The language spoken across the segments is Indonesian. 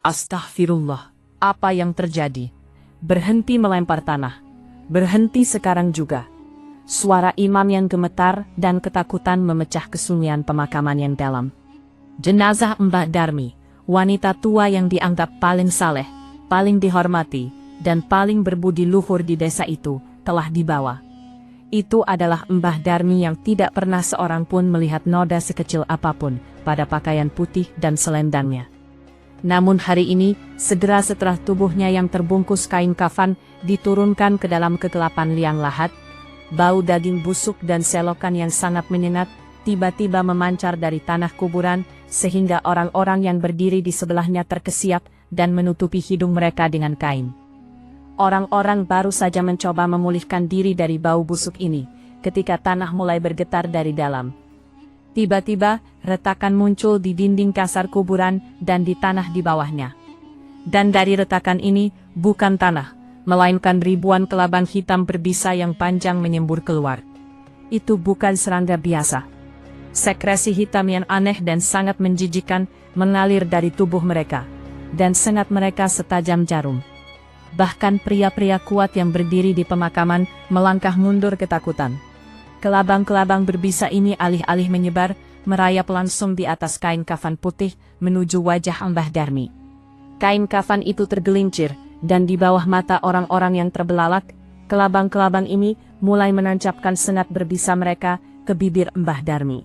Astagfirullah, apa yang terjadi? Berhenti melempar tanah. Berhenti sekarang juga. Suara imam yang gemetar dan ketakutan memecah kesunyian pemakaman yang dalam. Jenazah Mbah Darmi, wanita tua yang dianggap paling saleh, paling dihormati, dan paling berbudi luhur di desa itu, telah dibawa. Itu adalah Mbah Darmi yang tidak pernah seorang pun melihat noda sekecil apapun pada pakaian putih dan selendangnya. Namun hari ini, segera setelah tubuhnya yang terbungkus kain kafan diturunkan ke dalam kegelapan liang lahat, bau daging busuk dan selokan yang sangat menyengat tiba-tiba memancar dari tanah kuburan sehingga orang-orang yang berdiri di sebelahnya terkesiap dan menutupi hidung mereka dengan kain. Orang-orang baru saja mencoba memulihkan diri dari bau busuk ini ketika tanah mulai bergetar dari dalam. Tiba-tiba, retakan muncul di dinding kasar kuburan dan di tanah di bawahnya. Dan dari retakan ini, bukan tanah, melainkan ribuan kelabang hitam berbisa yang panjang menyembur keluar. Itu bukan serangga biasa. Sekresi hitam yang aneh dan sangat menjijikkan mengalir dari tubuh mereka, dan sengat mereka setajam jarum. Bahkan pria-pria kuat yang berdiri di pemakaman melangkah mundur ketakutan. Kelabang-kelabang berbisa ini alih-alih menyebar, merayap langsung di atas kain kafan putih menuju wajah Mbah Darmi. Kain kafan itu tergelincir, dan di bawah mata orang-orang yang terbelalak, kelabang-kelabang ini mulai menancapkan sengat berbisa mereka ke bibir Mbah Darmi.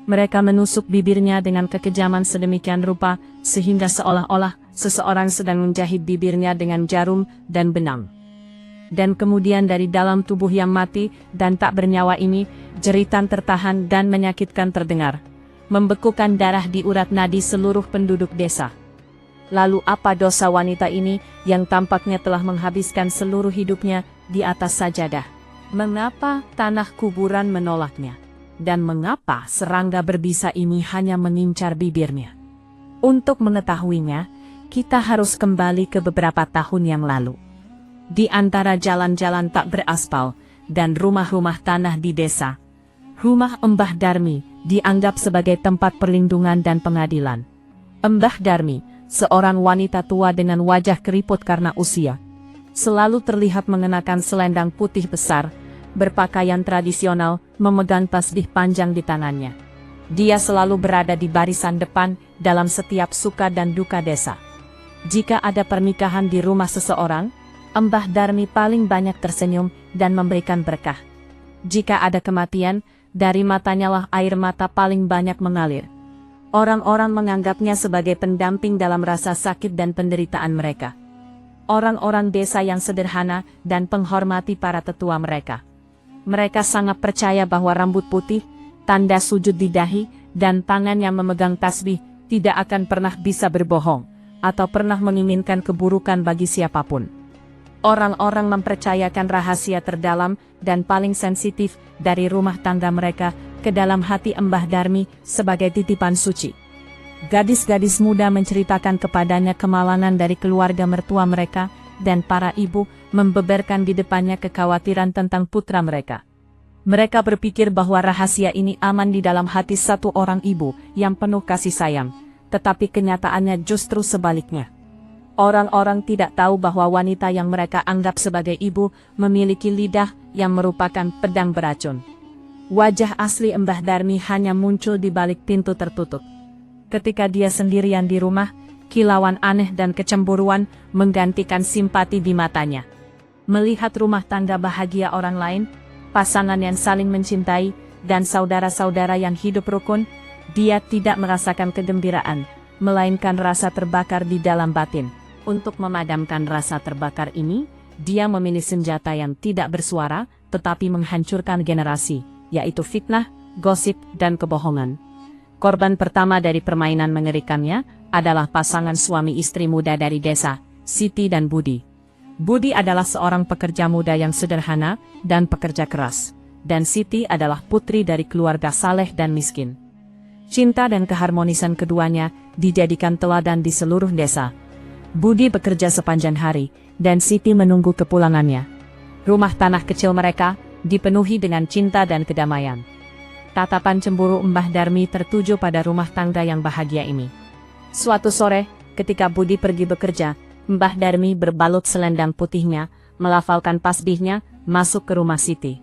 Mereka menusuk bibirnya dengan kekejaman sedemikian rupa, sehingga seolah-olah seseorang sedang menjahit bibirnya dengan jarum dan benang. Dan kemudian dari dalam tubuh yang mati dan tak bernyawa ini, jeritan tertahan dan menyakitkan terdengar, membekukan darah di urat nadi seluruh penduduk desa. Lalu apa dosa wanita ini yang tampaknya telah menghabiskan seluruh hidupnya di atas sajadah? Mengapa tanah kuburan menolaknya? Dan mengapa serangga berbisa ini hanya mengincar bibirnya? Untuk mengetahuinya, kita harus kembali ke beberapa tahun yang lalu. Di antara jalan-jalan tak beraspal dan rumah-rumah tanah di desa, rumah Mbah Darmi dianggap sebagai tempat perlindungan dan pengadilan. Mbah Darmi, seorang wanita tua dengan wajah keriput karena usia, selalu terlihat mengenakan selendang putih besar, berpakaian tradisional, memegang tasbih panjang di tangannya. Dia selalu berada di barisan depan dalam setiap suka dan duka desa. Jika ada pernikahan di rumah seseorang, Mbah Darmi paling banyak tersenyum dan memberikan berkah. Jika ada kematian, dari matanya lah air mata paling banyak mengalir. Orang-orang menganggapnya sebagai pendamping dalam rasa sakit dan penderitaan mereka. Orang-orang desa yang sederhana dan penghormati para tetua mereka. Mereka sangat percaya bahwa rambut putih, tanda sujud di dahi, dan tangan yang memegang tasbih tidak akan pernah bisa berbohong, atau pernah menginginkan keburukan bagi siapapun. Orang-orang mempercayakan rahasia terdalam dan paling sensitif dari rumah tangga mereka ke dalam hati Mbah Darmi sebagai titipan suci. Gadis-gadis muda menceritakan kepadanya kemalangan dari keluarga mertua mereka, dan para ibu membeberkan di depannya kekhawatiran tentang putra mereka. Mereka berpikir bahwa rahasia ini aman di dalam hati satu orang ibu yang penuh kasih sayang, tetapi kenyataannya justru sebaliknya. Orang-orang tidak tahu bahwa wanita yang mereka anggap sebagai ibu memiliki lidah yang merupakan pedang beracun. Wajah asli Mbah Darmi hanya muncul di balik pintu tertutup. Ketika dia sendirian di rumah, kilauan aneh dan kecemburuan menggantikan simpati di matanya. Melihat rumah tangga bahagia orang lain, pasangan yang saling mencintai, dan saudara-saudara yang hidup rukun, dia tidak merasakan kegembiraan, melainkan rasa terbakar di dalam batin. Untuk memadamkan rasa terbakar ini, dia memilih senjata yang tidak bersuara, tetapi menghancurkan generasi, yaitu fitnah, gosip, dan kebohongan. Korban pertama dari permainan mengerikannya adalah pasangan suami istri muda dari desa, Siti dan Budi. Budi adalah seorang pekerja muda yang sederhana dan pekerja keras, dan Siti adalah putri dari keluarga saleh dan miskin. Cinta dan keharmonisan keduanya dijadikan teladan di seluruh desa. Budi bekerja sepanjang hari, dan Siti menunggu kepulangannya. Rumah tanah kecil mereka dipenuhi dengan cinta dan kedamaian. Tatapan cemburu Mbah Darmi tertuju pada rumah tangga yang bahagia ini. Suatu sore, Ketika Budi pergi bekerja, Mbah Darmi berbalut selendang putihnya, melafalkan tasbihnya, masuk ke rumah Siti.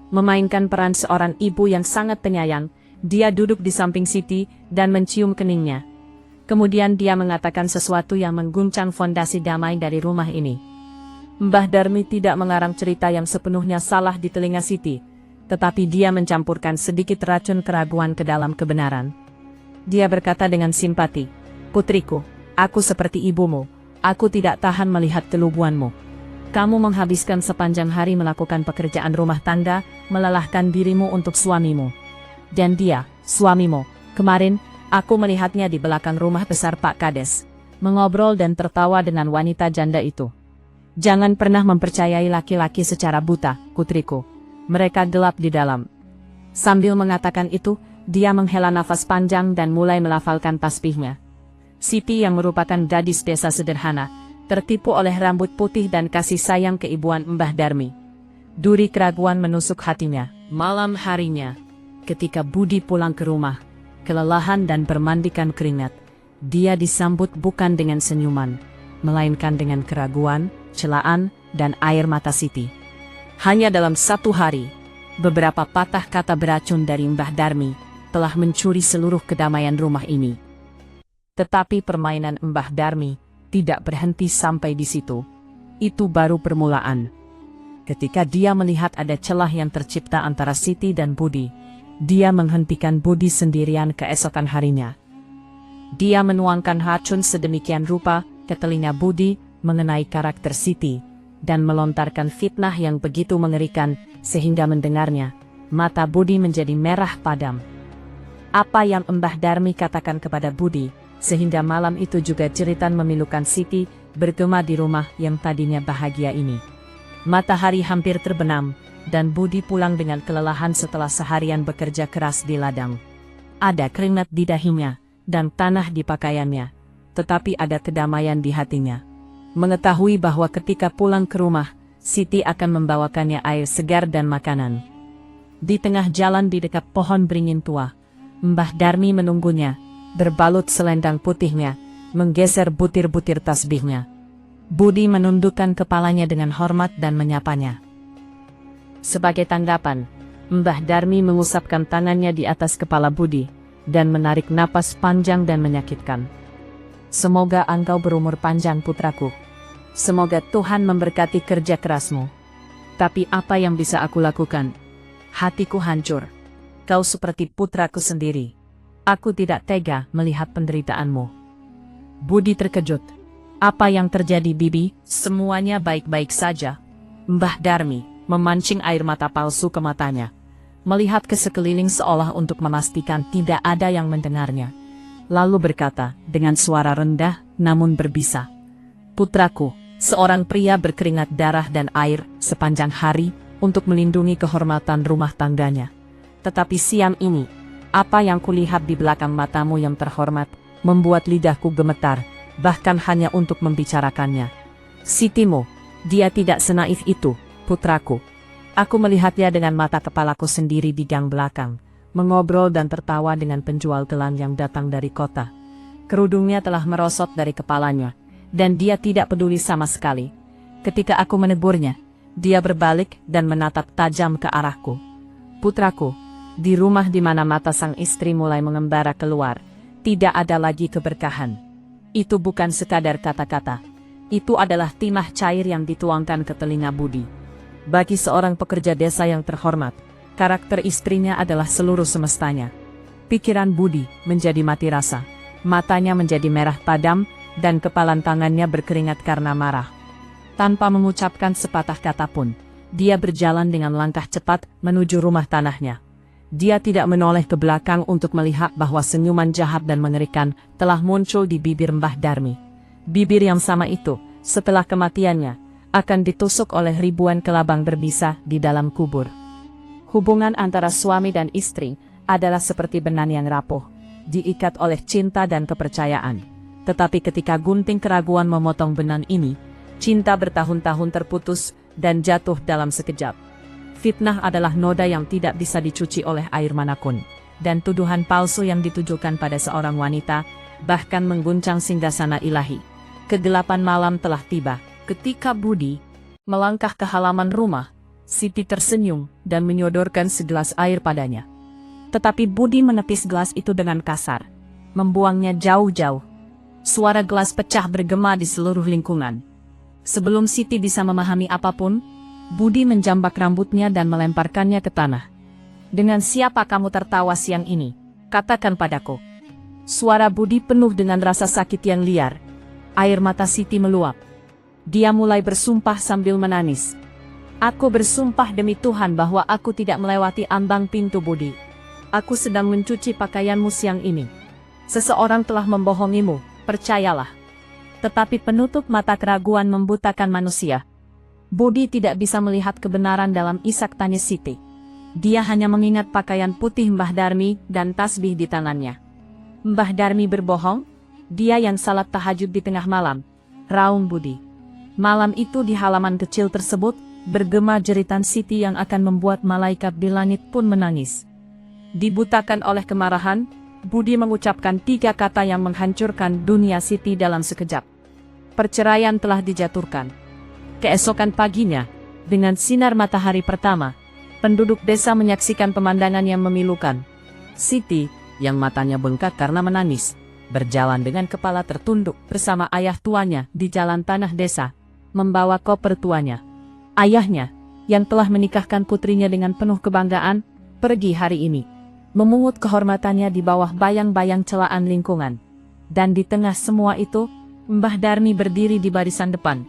Memainkan peran seorang ibu yang sangat penyayang, dia duduk di samping Siti dan mencium keningnya. Kemudian dia mengatakan sesuatu yang mengguncang fondasi damai dari rumah ini. Mbah Darmi tidak mengarang cerita yang sepenuhnya salah di telinga Siti, tetapi dia mencampurkan sedikit racun keraguan ke dalam kebenaran. Dia berkata dengan simpati, "Putriku, aku seperti ibumu, aku tidak tahan melihat keluguanmu. Kamu menghabiskan sepanjang hari melakukan pekerjaan rumah tangga, melelahkan dirimu untuk suamimu. Dan dia, suamimu, kemarin, aku melihatnya di belakang rumah besar Pak Kades, mengobrol dan tertawa dengan wanita janda itu. Jangan pernah mempercayai laki-laki secara buta, putriku. Mereka gelap di dalam." Sambil mengatakan itu, dia menghela nafas panjang dan mulai melafalkan tasbihnya. Siti yang merupakan gadis desa sederhana, tertipu oleh rambut putih dan kasih sayang keibuan Mbah Darmi. Duri keraguan menusuk hatinya. Malam harinya, ketika Budi pulang ke rumah, kelelahan dan bermandikan keringat, dia disambut bukan dengan senyuman, melainkan dengan keraguan, celaan, dan air mata Siti. Hanya dalam 1 hari, beberapa patah kata beracun dari Mbah Darmi telah mencuri seluruh kedamaian rumah ini. Tetapi permainan Mbah Darmi tidak berhenti sampai di situ. Itu baru permulaan. Ketika dia melihat ada celah yang tercipta antara Siti dan Budi, dia menghentikan Budi sendirian keesokan harinya. Dia menuangkan racun sedemikian rupa ke telinga Budi mengenai karakter Siti, dan melontarkan fitnah yang begitu mengerikan sehingga mendengarnya, mata Budi menjadi merah padam. Apa yang Mbah Darmi katakan kepada Budi, sehingga malam itu juga jeritan memilukan Siti bergema di rumah yang tadinya bahagia ini. Matahari hampir terbenam, dan Budi pulang dengan kelelahan setelah seharian bekerja keras di ladang. Ada keringat di dahinya, dan tanah di pakaiannya, tetapi ada kedamaian di hatinya. Mengetahui bahwa ketika pulang ke rumah, Siti akan membawakannya air segar dan makanan. Di tengah jalan di dekat pohon beringin tua, Mbah Darmi menunggunya, berbalut selendang putihnya, menggeser butir-butir tasbihnya. Budi menundukkan kepalanya dengan hormat dan menyapanya. Sebagai tanggapan, Mbah Darmi mengusapkan tangannya di atas kepala Budi, dan menarik napas panjang dan menyakitkan. "Semoga engkau berumur panjang, putraku. Semoga Tuhan memberkati kerja kerasmu. Tapi apa yang bisa aku lakukan? Hatiku hancur. Kau seperti putraku sendiri. Aku tidak tega melihat penderitaanmu." Budi terkejut. "Apa yang terjadi, Bibi?" "Semuanya baik-baik saja." Mbah Darmi memancing air mata palsu ke matanya, melihat ke sekeliling seolah untuk memastikan tidak ada yang mendengarnya. Lalu berkata dengan suara rendah namun berbisa, "Putraku, seorang pria berkeringat darah dan air sepanjang hari untuk melindungi kehormatan rumah tangganya. Tetapi siang ini, apa yang kulihat di belakang matamu yang terhormat, membuat lidahku gemetar, bahkan hanya untuk membicarakannya. Sitimu, dia tidak senaif itu, putraku. Aku melihatnya dengan mata kepalaku sendiri di gang belakang, mengobrol dan tertawa dengan penjual gelang yang datang dari kota. Kerudungnya telah merosot dari kepalanya, dan dia tidak peduli sama sekali. Ketika aku menegurnya, dia berbalik dan menatap tajam ke arahku. Putraku, di rumah di mana mata sang istri mulai mengembara keluar, tidak ada lagi keberkahan. Itu bukan sekadar kata-kata. Itu adalah timah cair yang dituangkan ke telinga Budi. Bagi seorang pekerja desa yang terhormat, karakter istrinya adalah seluruh semestanya. Pikiran Budi menjadi mati rasa. Matanya menjadi merah padam, dan kepalan tangannya berkeringat karena marah. Tanpa mengucapkan sepatah kata pun, dia berjalan dengan langkah cepat menuju rumah tanahnya. Dia tidak menoleh ke belakang untuk melihat bahwa senyuman jahat dan mengerikan telah muncul di bibir Mbah Darmi. Bibir yang sama itu, setelah kematiannya, akan ditusuk oleh ribuan kelabang berbisa di dalam kubur. Hubungan antara suami dan istri adalah seperti benang yang rapuh, diikat oleh cinta dan kepercayaan. Tetapi ketika gunting keraguan memotong benang ini, cinta bertahun-tahun terputus dan jatuh dalam sekejap. Fitnah adalah noda yang tidak bisa dicuci oleh air manapun, dan tuduhan palsu yang ditujukan pada seorang wanita bahkan mengguncang singgasana ilahi. Kegelapan malam telah tiba. Ketika Budi melangkah ke halaman rumah, Siti tersenyum dan menyodorkan segelas air padanya. Tetapi Budi menepis gelas itu dengan kasar, membuangnya jauh-jauh. Suara gelas pecah bergema di seluruh lingkungan. Sebelum Siti bisa memahami apapun, Budi menjambak rambutnya dan melemparkannya ke tanah. "Dengan siapa kamu tertawa siang ini? Katakan padaku." Suara Budi penuh dengan rasa sakit yang liar. Air mata Siti meluap. Dia mulai bersumpah sambil menangis. "Aku bersumpah demi Tuhan bahwa aku tidak melewati ambang pintu Budi. Aku sedang mencuci pakaianmu siang ini. Seseorang telah membohongimu, percayalah." Tetapi penutup mata keraguan membutakan manusia. Budi tidak bisa melihat kebenaran dalam isak tangis Siti. Dia hanya mengingat pakaian putih Mbah Darmi dan tasbih di tangannya. "Mbah Darmi berbohong? Dia yang salat tahajud di tengah malam," raung Budi. Malam itu di halaman kecil tersebut, bergema jeritan Siti yang akan membuat malaikat di langit pun menangis. Dibutakan oleh kemarahan, Budi mengucapkan 3 kata yang menghancurkan dunia Siti dalam sekejap. Perceraian telah dijatuhkan. Keesokan paginya, dengan sinar matahari pertama, penduduk desa menyaksikan pemandangan yang memilukan. Siti, yang matanya bengkak karena menangis, berjalan dengan kepala tertunduk bersama ayah tuanya di jalan tanah desa, membawa koper tuanya. Ayahnya, yang telah menikahkan putrinya dengan penuh kebanggaan, pergi hari ini, memungut kehormatannya di bawah bayang-bayang celaan lingkungan. Dan di tengah semua itu, Mbah Darmi berdiri di barisan depan.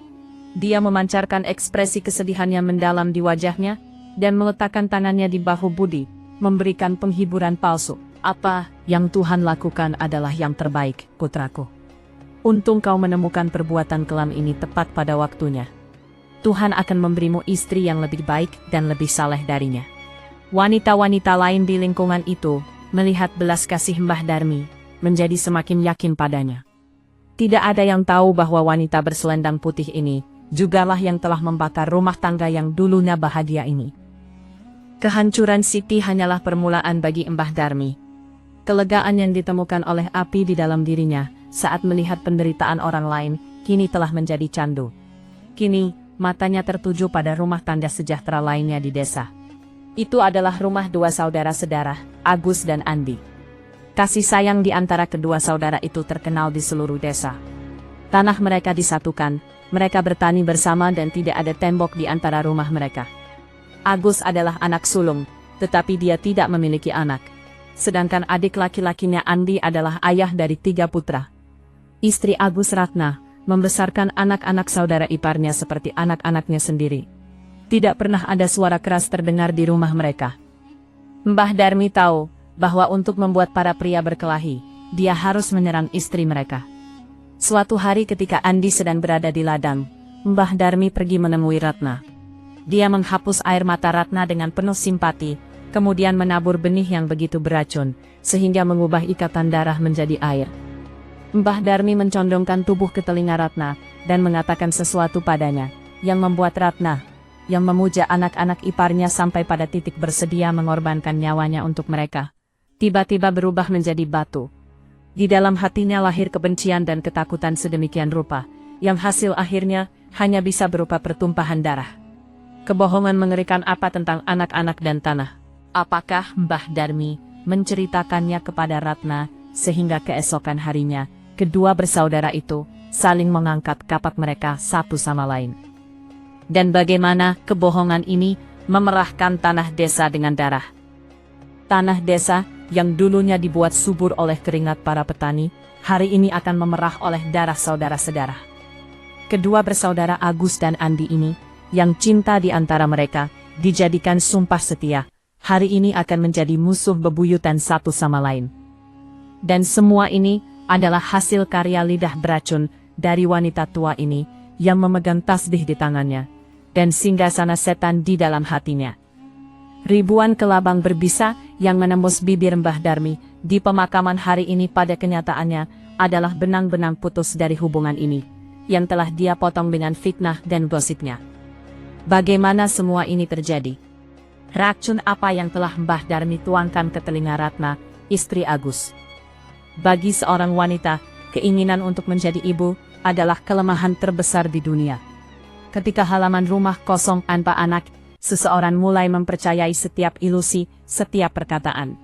Dia memancarkan ekspresi kesedihan yang mendalam di wajahnya, dan meletakkan tangannya di bahu Budi, memberikan penghiburan palsu. "Apa yang Tuhan lakukan adalah yang terbaik, putraku. Untung kau menemukan perbuatan kelam ini tepat pada waktunya. Tuhan akan memberimu istri yang lebih baik dan lebih saleh darinya." Wanita-wanita lain di lingkungan itu, melihat belas kasih Mbah Darmi, menjadi semakin yakin padanya. Tidak ada yang tahu bahwa wanita berselendang putih ini, jugalah yang telah membakar rumah tangga yang dulunya bahagia ini. Kehancuran Siti hanyalah permulaan bagi Mbah Darmi. Kelegaan yang ditemukan oleh api di dalam dirinya saat melihat penderitaan orang lain, kini telah menjadi candu. Kini, matanya tertuju pada rumah tangga sejahtera lainnya di desa. Itu adalah rumah 2 saudara sedarah, Agus dan Andi. Kasih sayang di antara kedua saudara itu terkenal di seluruh desa. Tanah mereka disatukan, mereka bertani bersama dan tidak ada tembok di antara rumah mereka. Agus adalah anak sulung, tetapi dia tidak memiliki anak. Sedangkan adik laki-lakinya Andi adalah ayah dari 3 putra. Istri Agus, Ratna, membesarkan anak-anak saudara iparnya seperti anak-anaknya sendiri. Tidak pernah ada suara keras terdengar di rumah mereka. Mbah Darmi tahu bahwa untuk membuat para pria berkelahi, dia harus menyerang istri mereka. Suatu hari ketika Andi sedang berada di ladang, Mbah Darmi pergi menemui Ratna. Dia menghapus air mata Ratna dengan penuh simpati, kemudian menabur benih yang begitu beracun, sehingga mengubah ikatan darah menjadi air. Mbah Darmi mencondongkan tubuh ke telinga Ratna, dan mengatakan sesuatu padanya, yang membuat Ratna, yang memuja anak-anak iparnya sampai pada titik bersedia mengorbankan nyawanya untuk mereka, tiba-tiba berubah menjadi batu. Di dalam hatinya lahir kebencian dan ketakutan sedemikian rupa, yang hasil akhirnya hanya bisa berupa pertumpahan darah. Kebohongan mengerikan apa tentang anak-anak dan tanah? Apakah Mbah Darmi menceritakannya kepada Ratna, sehingga keesokan harinya, kedua bersaudara itu saling mengangkat kapak mereka satu sama lain? Dan bagaimana kebohongan ini memerahkan tanah desa dengan darah? Tanah desa yang dulunya dibuat subur oleh keringat para petani, hari ini akan memerah oleh darah saudara-saudara. Kedua bersaudara Agus dan Andi ini, yang cinta di antara mereka, dijadikan sumpah setia, hari ini akan menjadi musuh bebuyutan satu sama lain. Dan semua ini adalah hasil karya lidah beracun dari wanita tua ini, yang memegang tasbih di tangannya, dan singgasana setan di dalam hatinya. Ribuan kelabang berbisa yang menembus bibir Mbah Darmi di pemakaman hari ini pada kenyataannya adalah benang-benang putus dari hubungan ini, yang telah dia potong dengan fitnah dan gosipnya. Bagaimana semua ini terjadi? Racun apa yang telah Mbah Darmi tuangkan ke telinga Ratna, istri Agus? Bagi seorang wanita, keinginan untuk menjadi ibu adalah kelemahan terbesar di dunia. Ketika halaman rumah kosong tanpa anak, seseorang mulai mempercayai setiap ilusi, setiap perkataan.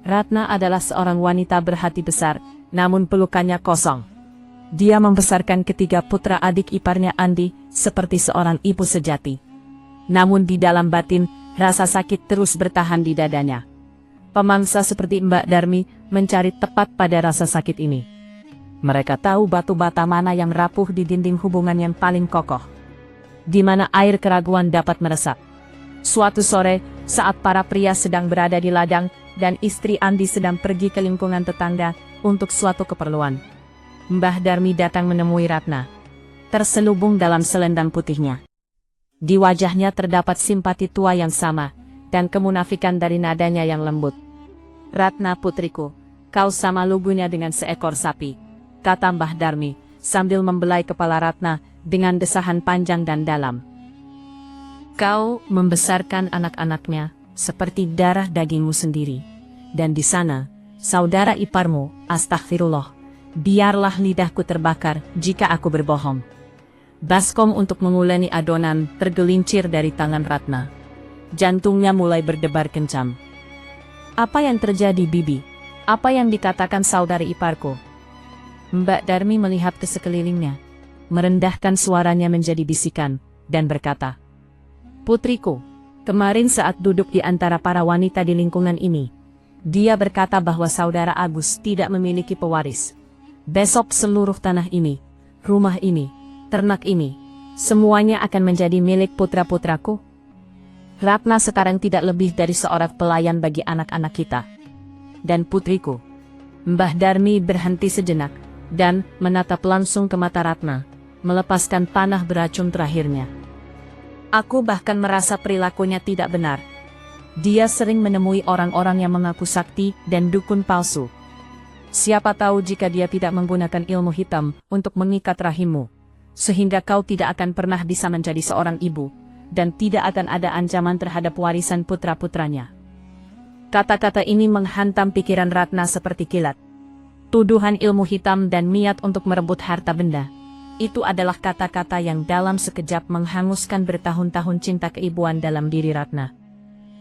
Ratna adalah seorang wanita berhati besar, namun pelukannya kosong. Dia membesarkan ketiga putra adik iparnya Andi, seperti seorang ibu sejati. Namun di dalam batin, rasa sakit terus bertahan di dadanya. Pemangsa seperti Mbak Darmi mencari tepat pada rasa sakit ini. Mereka tahu batu bata mana yang rapuh di dinding hubungan yang paling kokoh, di mana air keraguan dapat meresap. Suatu sore, saat para pria sedang berada di ladang, dan istri Andi sedang pergi ke lingkungan tetangga untuk suatu keperluan, Mbah Darmi datang menemui Ratna, terselubung dalam selendang putihnya. Di wajahnya terdapat simpati tua yang sama, dan kemunafikan dari nadanya yang lembut. "Ratna putriku, kau sama lugunya dengan seekor sapi," kata Mbah Darmi, sambil membelai kepala Ratna dengan desahan panjang dan dalam. "Kau membesarkan anak-anaknya seperti darah dagingmu sendiri. Dan di sana, saudara iparmu, astagfirullah, biarlah lidahku terbakar jika aku berbohong." Baskom untuk menguleni adonan tergelincir dari tangan Ratna. Jantungnya mulai berdebar kencang. "Apa yang terjadi, Bibi? Apa yang dikatakan saudari iparku?" Mbak Darmi melihat ke sekelilingnya, merendahkan suaranya menjadi bisikan, dan berkata, "Putriku, kemarin saat duduk di antara para wanita di lingkungan ini, dia berkata bahwa saudara Agus tidak memiliki pewaris. Besok seluruh tanah ini, rumah ini, ternak ini, semuanya akan menjadi milik putra-putraku. Ratna sekarang tidak lebih dari seorang pelayan bagi anak-anak kita. Dan putriku." Mbah Darmi berhenti sejenak, dan menatap langsung ke mata Ratna, melepaskan panah beracun terakhirnya. "Aku bahkan merasa perilakunya tidak benar. Dia sering menemui orang-orang yang mengaku sakti dan dukun palsu. Siapa tahu jika dia tidak menggunakan ilmu hitam untuk mengikat rahimmu, sehingga kau tidak akan pernah bisa menjadi seorang ibu, dan tidak akan ada ancaman terhadap warisan putra-putranya." Kata-kata ini menghantam pikiran Ratna seperti kilat. Tuduhan ilmu hitam dan niat untuk merebut harta benda, itu adalah kata-kata yang dalam sekejap menghanguskan bertahun-tahun cinta keibuan dalam diri Ratna.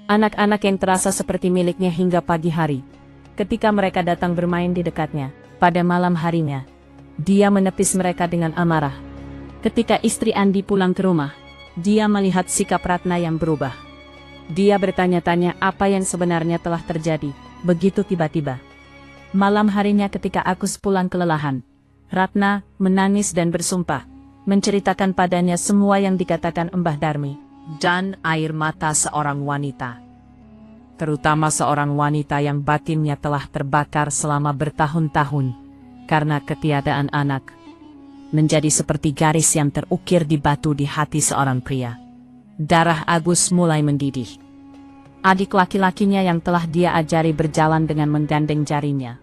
Anak-anak yang terasa seperti miliknya hingga pagi hari, ketika mereka datang bermain di dekatnya, pada malam harinya, dia menepis mereka dengan amarah. Ketika istri Andi pulang ke rumah, dia melihat sikap Ratna yang berubah. Dia bertanya-tanya apa yang sebenarnya telah terjadi, begitu tiba-tiba. Malam harinya ketika Agus pulang kelelahan, Ratna menangis dan bersumpah, menceritakan padanya semua yang dikatakan Mbah Darmi, dan air mata seorang wanita. Terutama seorang wanita yang batinnya telah terbakar selama bertahun-tahun, karena ketiadaan anak, menjadi seperti garis yang terukir di batu di hati seorang pria. Darah Agus mulai mendidih. Adik laki-lakinya yang telah dia ajari berjalan dengan menggandeng jarinya.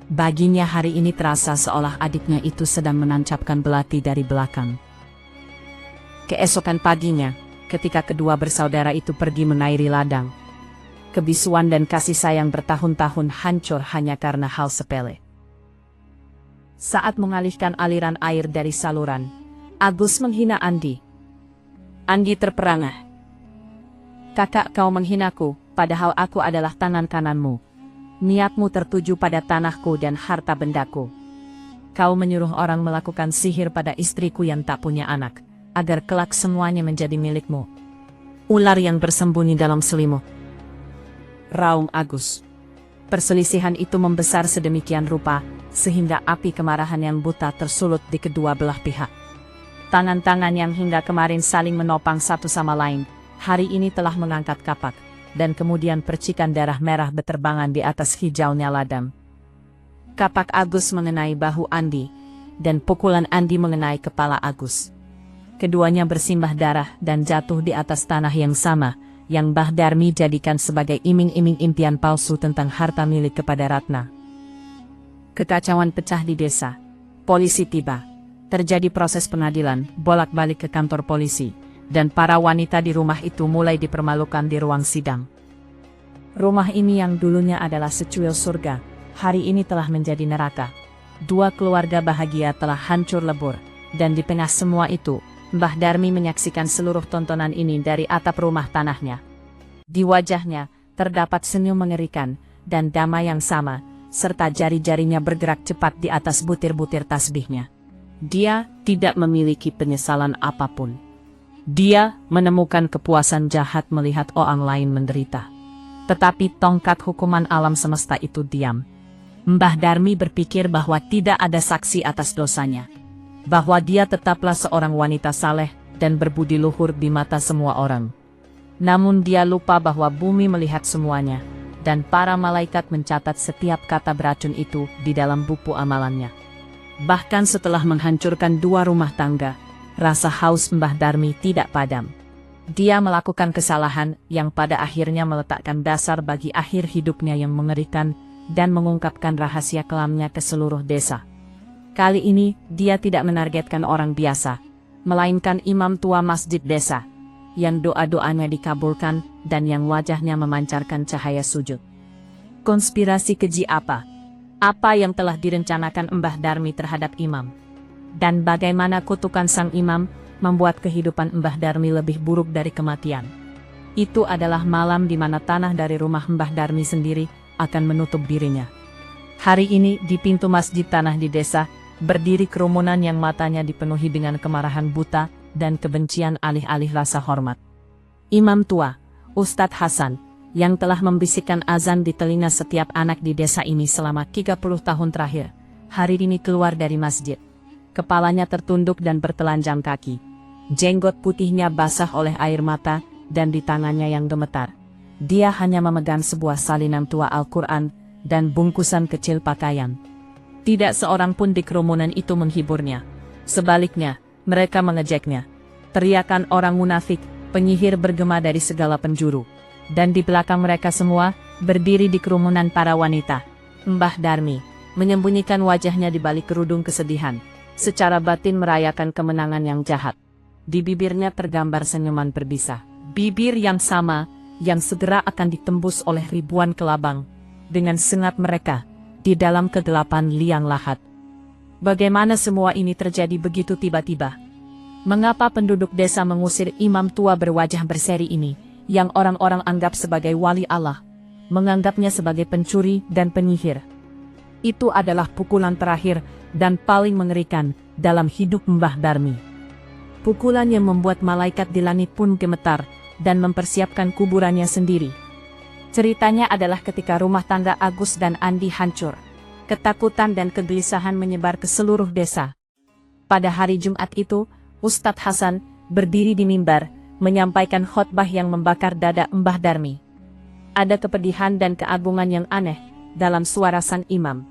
Baginya hari ini terasa seolah adiknya itu sedang menancapkan belati dari belakang. Keesokan paginya, ketika kedua bersaudara itu pergi mengairi ladang, kebisuan dan kasih sayang bertahun-tahun hancur hanya karena hal sepele. Saat mengalihkan aliran air dari saluran, Agus menghina Andi. Andi terperangah. "Kakak, kau menghinaku, padahal aku adalah tangan kananmu. Niatmu tertuju pada tanahku dan harta bendaku. Kau menyuruh orang melakukan sihir pada istriku yang tak punya anak, agar kelak semuanya menjadi milikmu. Ular yang bersembunyi dalam selimut," raung Agus. Perselisihan itu membesar sedemikian rupa, sehingga api kemarahan yang buta tersulut di kedua belah pihak. Tangan-tangan yang hingga kemarin saling menopang satu sama lain, hari ini telah mengangkat kapak, dan kemudian percikan darah merah beterbangan di atas hijaunya ladang. Kapak Agus mengenai bahu Andi, dan pukulan Andi mengenai kepala Agus. Keduanya bersimbah darah dan jatuh di atas tanah yang sama, yang Mbah Darmi jadikan sebagai iming-iming impian palsu tentang harta milik kepada Ratna. Kekacauan pecah di desa. Polisi tiba. Terjadi proses pengadilan, bolak-balik ke kantor polisi, dan para wanita di rumah itu mulai dipermalukan di ruang sidang. Rumah ini yang dulunya adalah secuil surga, hari ini telah menjadi neraka. Dua keluarga bahagia telah hancur lebur, dan di tengah semua itu, Mbah Darmi menyaksikan seluruh tontonan ini dari atap rumah tanahnya. Di wajahnya, terdapat senyum mengerikan, dan damai yang sama, serta jari-jarinya bergerak cepat di atas butir-butir tasbihnya. Dia tidak memiliki penyesalan apapun. Dia menemukan kepuasan jahat melihat orang lain menderita. Tetapi tongkat hukuman alam semesta itu diam. Mbah Darmi berpikir bahwa tidak ada saksi atas dosanya. Bahwa dia tetaplah seorang wanita saleh dan berbudi luhur di mata semua orang. Namun dia lupa bahwa bumi melihat semuanya, dan para malaikat mencatat setiap kata beracun itu di dalam buku amalannya. Bahkan setelah menghancurkan dua rumah tangga, rasa haus Mbah Darmi tidak padam. Dia melakukan kesalahan yang pada akhirnya meletakkan dasar bagi akhir hidupnya yang mengerikan dan mengungkapkan rahasia kelamnya ke seluruh desa. Kali ini, dia tidak menargetkan orang biasa, melainkan imam tua masjid desa, yang doa-doanya dikabulkan dan yang wajahnya memancarkan cahaya sujud. Konspirasi keji apa? Apa yang telah direncanakan Mbah Darmi terhadap imam? Dan bagaimana kutukan sang imam membuat kehidupan Mbah Darmi lebih buruk dari kematian? Itu adalah malam di mana tanah dari rumah Mbah Darmi sendiri akan menutup dirinya. Hari ini di pintu masjid tanah di desa, berdiri kerumunan yang matanya dipenuhi dengan kemarahan buta dan kebencian alih-alih rasa hormat. Imam tua, Ustadz Hasan, yang telah membisikkan azan di telinga setiap anak di desa ini selama 30 tahun terakhir, hari ini keluar dari masjid. Kepalanya tertunduk dan bertelanjang kaki. Jenggot putihnya basah oleh air mata, dan di tangannya yang gemetar, dia hanya memegang sebuah salinan tua Al-Quran dan bungkusan kecil pakaian. Tidak seorang pun di kerumunan itu menghiburnya. Sebaliknya, mereka mengejeknya. Teriakan orang munafik, penyihir bergema dari segala penjuru. Dan di belakang mereka semua, berdiri di kerumunan para wanita. Mbah Darmi, menyembunyikan wajahnya di balik kerudung kesedihan, secara batin merayakan kemenangan yang jahat. Di bibirnya tergambar senyuman berbisa. Bibir yang sama, yang segera akan ditembus oleh ribuan kelabang, dengan sengat mereka, di dalam kegelapan liang lahat. Bagaimana semua ini terjadi begitu tiba-tiba? Mengapa penduduk desa mengusir imam tua berwajah berseri ini, yang orang-orang anggap sebagai wali Allah, menganggapnya sebagai pencuri dan penyihir? Itu adalah pukulan terakhir dan paling mengerikan dalam hidup Mbah Darmi. Pukulan yang membuat malaikat di langit pun gemetar dan mempersiapkan kuburannya sendiri. Ceritanya adalah ketika rumah tangga Agus dan Andi hancur. Ketakutan dan kegelisahan menyebar ke seluruh desa. Pada hari Jumat itu, Ustadz Hasan berdiri di mimbar, menyampaikan khotbah yang membakar dada Mbah Darmi. Ada kepedihan dan keagungan yang aneh dalam suara sang imam.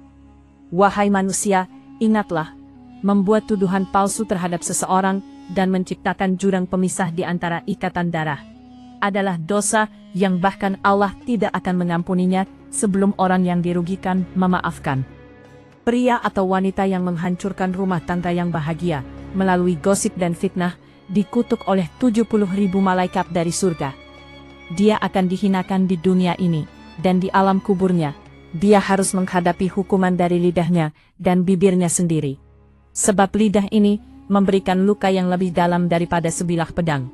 Wahai manusia, ingatlah, membuat tuduhan palsu terhadap seseorang dan menciptakan jurang pemisah di antara ikatan darah adalah dosa yang bahkan Allah tidak akan mengampuninya sebelum orang yang dirugikan memaafkan. Pria atau wanita yang menghancurkan rumah tangga yang bahagia melalui gosip dan fitnah dikutuk oleh 70.000 malaikat dari surga. Dia akan dihinakan di dunia ini, dan di alam kuburnya, dia harus menghadapi hukuman dari lidahnya dan bibirnya sendiri. Sebab lidah ini memberikan luka yang lebih dalam daripada sebilah pedang.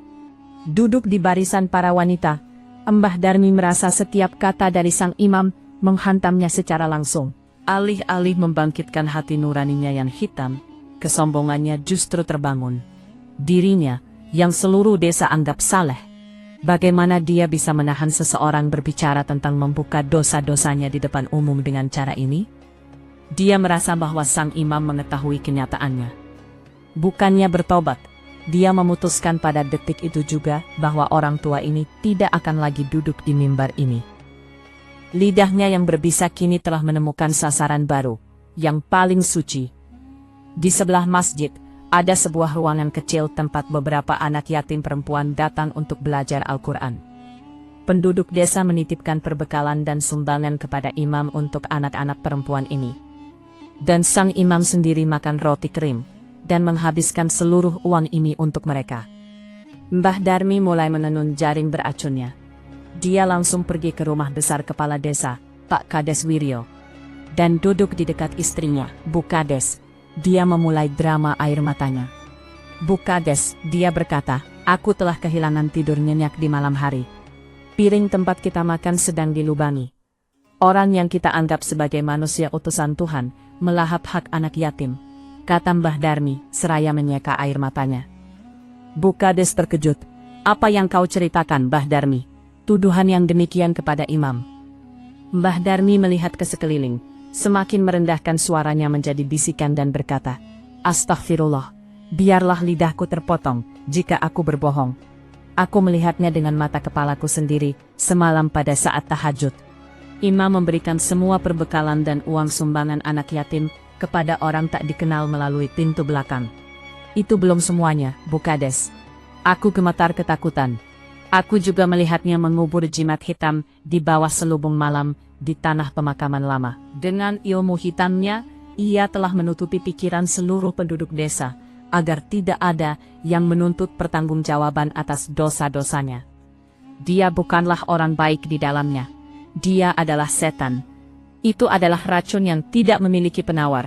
Duduk di barisan para wanita, Mbah Darmi merasa setiap kata dari sang imam menghantamnya secara langsung. Alih-alih membangkitkan hati nuraninya yang hitam, kesombongannya justru terbangun. Dirinya, yang seluruh desa anggap saleh, bagaimana dia bisa menahan seseorang berbicara tentang membuka dosa-dosanya di depan umum dengan cara ini? Dia merasa bahwa sang imam mengetahui kenyataannya. Bukannya bertobat, dia memutuskan pada detik itu juga bahwa orang tua ini tidak akan lagi duduk di mimbar ini. Lidahnya yang berbisa kini telah menemukan sasaran baru, yang paling suci. Di sebelah masjid, ada sebuah ruangan kecil tempat beberapa anak yatim perempuan datang untuk belajar Al-Quran. Penduduk desa menitipkan perbekalan dan sumbangan kepada imam untuk anak-anak perempuan ini. Dan sang imam sendiri makan roti krim dan menghabiskan seluruh uang ini untuk mereka. Mbah Darmi mulai menenun jaring beracunnya. Dia langsung pergi ke rumah besar kepala desa, Pak Kades Wiryo. dan duduk di dekat istrinya, Bu Kades. Dia memulai drama air matanya. Bu Kades, dia berkata, aku telah kehilangan tidur nyenyak di malam hari. Piring tempat kita makan sedang dilubangi. Orang yang kita anggap sebagai manusia utusan Tuhan, melahap hak anak yatim, kata Mbah Darmi, seraya menyeka air matanya. Bu Kades terkejut. Apa yang kau ceritakan, Mbah Darmi? Tuduhan yang demikian kepada imam. Mbah Darmi melihat ke sekeliling, semakin merendahkan suaranya menjadi bisikan dan berkata, Astaghfirullah, biarlah lidahku terpotong jika aku berbohong. Aku melihatnya dengan mata kepalaku sendiri semalam pada saat tahajud. Imam memberikan semua perbekalan dan uang sumbangan anak yatim kepada orang tak dikenal melalui pintu belakang. Itu belum semuanya, Bu Kades. Aku gemetar ketakutan. Aku juga melihatnya mengubur jimat hitam di bawah selubung malam di tanah pemakaman lama. Dengan ilmu hitamnya, ia telah menutupi pikiran seluruh penduduk desa, agar tidak ada yang menuntut pertanggungjawaban atas dosa-dosanya. Dia bukanlah orang baik di dalamnya. Dia adalah setan. Itu adalah racun yang tidak memiliki penawar.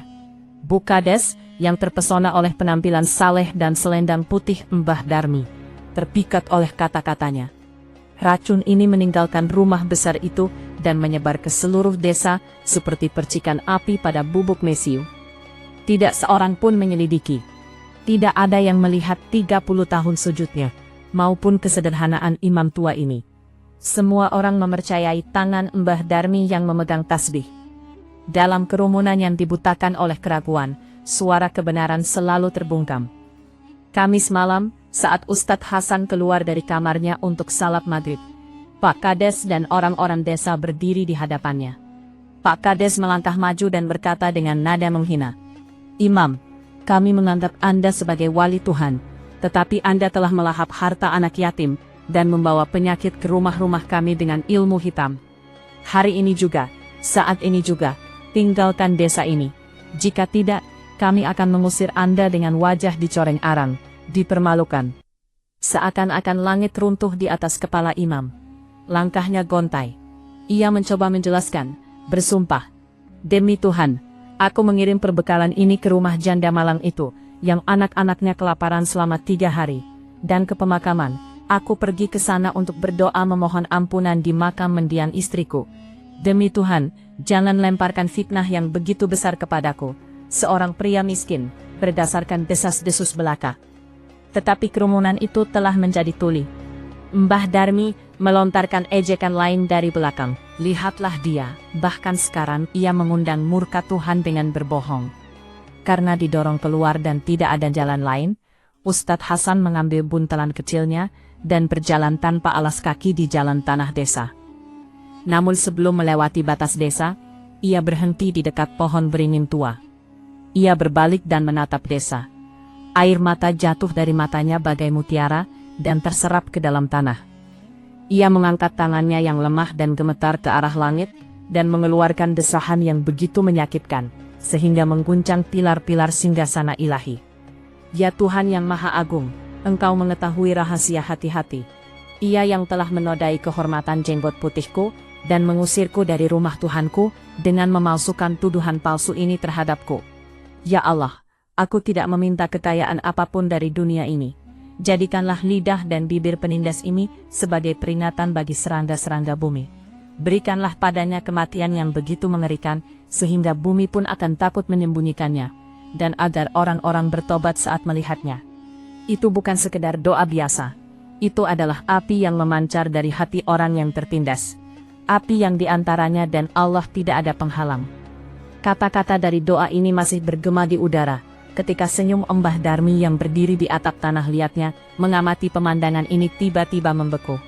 Bu Kades, yang terpesona oleh penampilan saleh dan selendang putih Mbah Darmi, terpikat oleh kata-katanya. Racun ini meninggalkan rumah besar itu dan menyebar ke seluruh desa seperti percikan api pada bubuk mesiu. Tidak seorang pun menyelidiki. Tidak ada yang melihat 30 tahun sujudnya, maupun kesederhanaan imam tua ini. Semua orang mempercayai tangan Mbah Darmi yang memegang tasbih. Dalam kerumunan yang dibutakan oleh keraguan, suara kebenaran selalu terbungkam. Kamis malam, saat Ustadz Hasan keluar dari kamarnya untuk salat maghrib, Pak Kades dan orang-orang desa berdiri di hadapannya. Pak Kades melangkah maju dan berkata dengan nada menghina, Imam, kami menganggap Anda sebagai wali Tuhan, tetapi Anda telah melahap harta anak yatim dan membawa penyakit ke rumah-rumah kami dengan ilmu hitam. Hari ini juga, saat ini juga, tinggalkan desa ini. Jika tidak, kami akan mengusir Anda dengan wajah dicoreng arang, dipermalukan. Seakan-akan langit runtuh di atas kepala imam. Langkahnya gontai. Ia mencoba menjelaskan, bersumpah, demi Tuhan, aku mengirim perbekalan ini ke rumah janda malang itu, yang anak-anaknya kelaparan selama 3 hari, dan ke pemakaman. Aku pergi ke sana untuk berdoa memohon ampunan di makam mendiang istriku. Demi Tuhan, jangan lemparkan fitnah yang begitu besar kepadaku, seorang pria miskin, berdasarkan desas-desus belaka. Tetapi kerumunan itu telah menjadi tuli. Mbah Darmi melontarkan ejekan lain dari belakang. Lihatlah dia, bahkan sekarang ia mengundang murka Tuhan dengan berbohong. Karena didorong keluar dan tidak ada jalan lain, Ustadz Hasan mengambil buntelan kecilnya dan berjalan tanpa alas kaki di jalan tanah desa. Namun sebelum melewati batas desa, ia berhenti di dekat pohon beringin tua. Ia berbalik dan menatap desa. Air mata jatuh dari matanya bagai mutiara dan terserap ke dalam tanah. Ia mengangkat tangannya yang lemah dan gemetar ke arah langit dan mengeluarkan desahan yang begitu menyakitkan, sehingga mengguncang pilar-pilar singgasana ilahi. Ya Tuhan yang Maha Agung, Engkau mengetahui rahasia hati-hati. Ia yang telah menodai kehormatan jenggot putihku dan mengusirku dari rumah Tuhanku dengan memalsukan tuduhan palsu ini terhadapku. Ya Allah, aku tidak meminta kekayaan apapun dari dunia ini. Jadikanlah lidah dan bibir penindas ini sebagai peringatan bagi serangga-serangga bumi. Berikanlah padanya kematian yang begitu mengerikan, sehingga bumi pun akan takut menyembunyikannya, dan agar orang-orang bertobat saat melihatnya. Itu bukan sekedar doa biasa. Itu adalah api yang memancar dari hati orang yang tertindas. Api yang diantaranya dan Allah tidak ada penghalang. Kata-kata dari doa ini masih bergema di udara, ketika senyum Mbah Darmi yang berdiri di atap tanah liatnya, mengamati pemandangan ini tiba-tiba membeku.